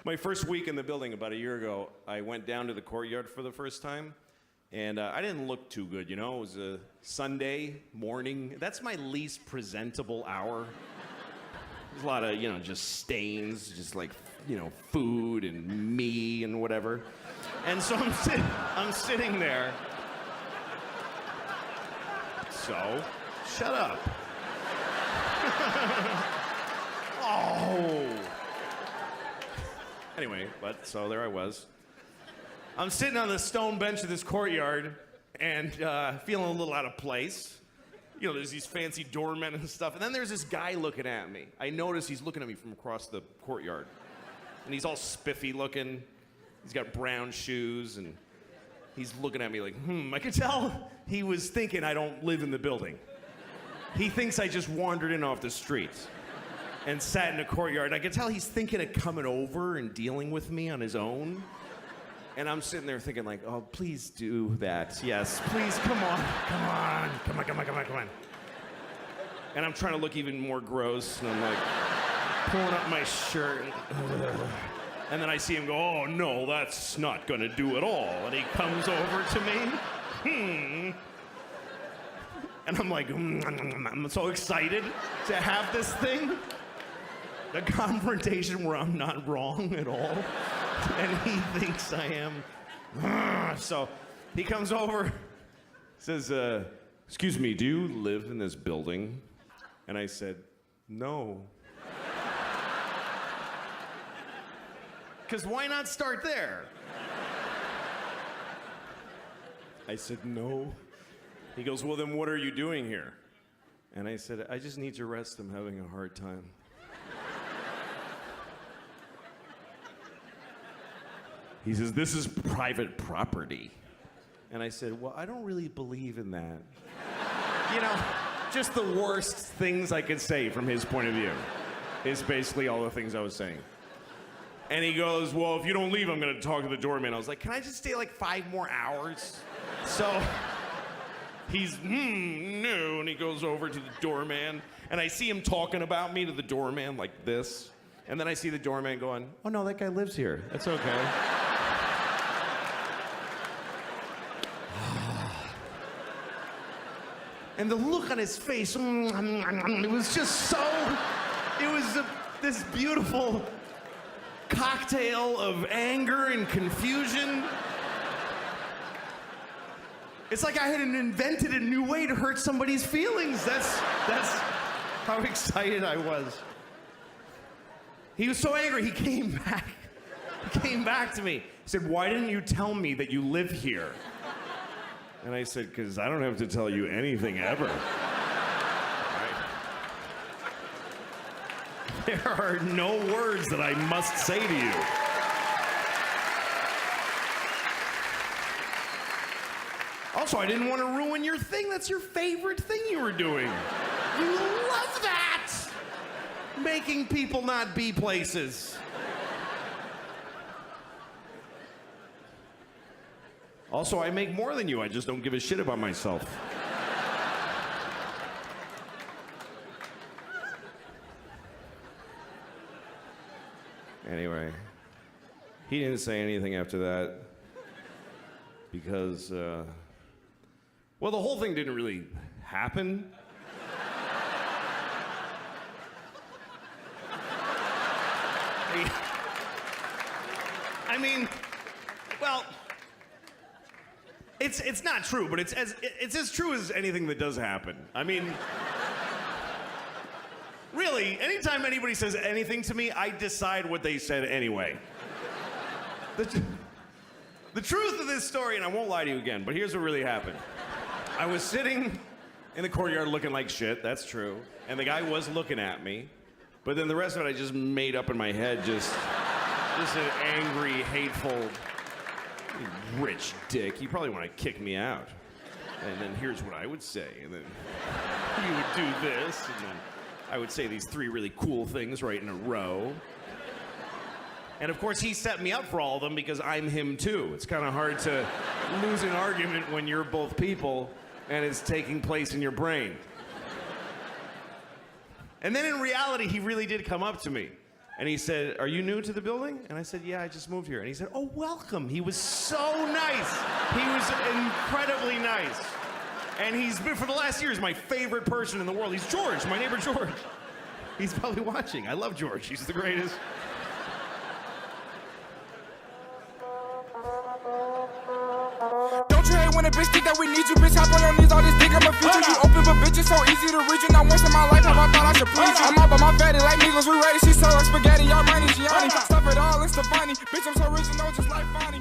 My first week in the building about a year ago, I went down to the courtyard for the first time, and I didn't look too good, you know? It was a Sunday morning. That's my least presentable hour. There's a lot of, just stains, just like, food and me and whatever. And so I'm sitting there. So, shut up. Oh. Anyway, so there I was. I'm sitting on the stone bench of this courtyard and feeling a little out of place. There's these fancy doormen and stuff. And then there's this guy looking at me. I notice he's looking at me from across the courtyard. And he's all spiffy looking. He's got brown shoes and he's looking at me like, I could tell he was thinking I don't live in the building. He thinks I just wandered in off the street and sat in the courtyard. I could tell he's thinking of coming over and dealing with me on his own. And I'm sitting there thinking like, oh, please do that. Yes, please, come on. And I'm trying to look even more gross, and I'm like pulling up my shirt. And then I see him go, oh, no, that's not gonna do at all. And he comes over to me. And I'm like, I'm so excited to have this thing. The confrontation where I'm not wrong at all. And he thinks I am. So he comes over, says, excuse me, do you live in this building? And I said, no. Because why not start there? I said, no. He goes, well, then what are you doing here? And I said, I just need your rest. I'm having a hard time. He says, this is private property. And I said, well, I don't really believe in that. Just the worst things I could say from his point of view is basically all the things I was saying. And he goes, well, if you don't leave, I'm going to talk to the doorman. I was like, can I just stay like 5 more hours? So he's, no, and he goes over to the doorman. And I see him talking about me to the doorman like this. And then I see the doorman going, oh, no, that guy lives here. That's okay. And the look on his face, it was just so, this beautiful cocktail of anger and confusion. It's like I had invented a new way to hurt somebody's feelings. That's how excited I was. He was so angry, he came back. He came back to me. He said, why didn't you tell me that you live here? And I said, because I don't have to tell you anything ever. Right? There are no words that I must say to you. Also, I didn't want to ruin your thing. That's your favorite thing you were doing. You love that! Making people not be places. Also, I make more than you. I just don't give a shit about myself. Anyway, he didn't say anything after that because, well, the whole thing didn't really happen. I mean, well, it's not true, but it's as true as anything that does happen. I mean, really, anytime anybody says anything to me, I decide what they said anyway. The truth of this story, and I won't lie to you again, but here's what really happened. I was sitting in the courtyard looking like shit, that's true, and the guy was looking at me, but then the rest of it I just made up in my head, just an angry, hateful, rich dick. He probably want to kick me out. And then here's what I would say, and then he would do this, and then I would say these 3 really cool things right in a row. And of course, he set me up for all of them because I'm him too. It's kind of hard to lose an argument when you're both people and it's taking place in your brain. And then in reality, he really did come up to me. And he said, "Are you new to the building?" And I said, "Yeah, I just moved here." And he said, "Oh, welcome." He was so nice. He was incredibly nice. And he's been, for the last year, he's my favorite person in the world. He's George, my neighbor George. He's probably watching. I love George. He's the greatest. Don't you hate when a bitch think that we need you? Bitch, hop on your knees, all this dick, I'ma feed you. You open, but bitch, it's so easy to reach you. Not once in my life have I thought I should please you. I'm all by my fatty like Needles, we ready. She so like spaghetti, y'all money, Gianni. Stuff it all, it's the funny. Bitch, I'm so original, just like Bonnie.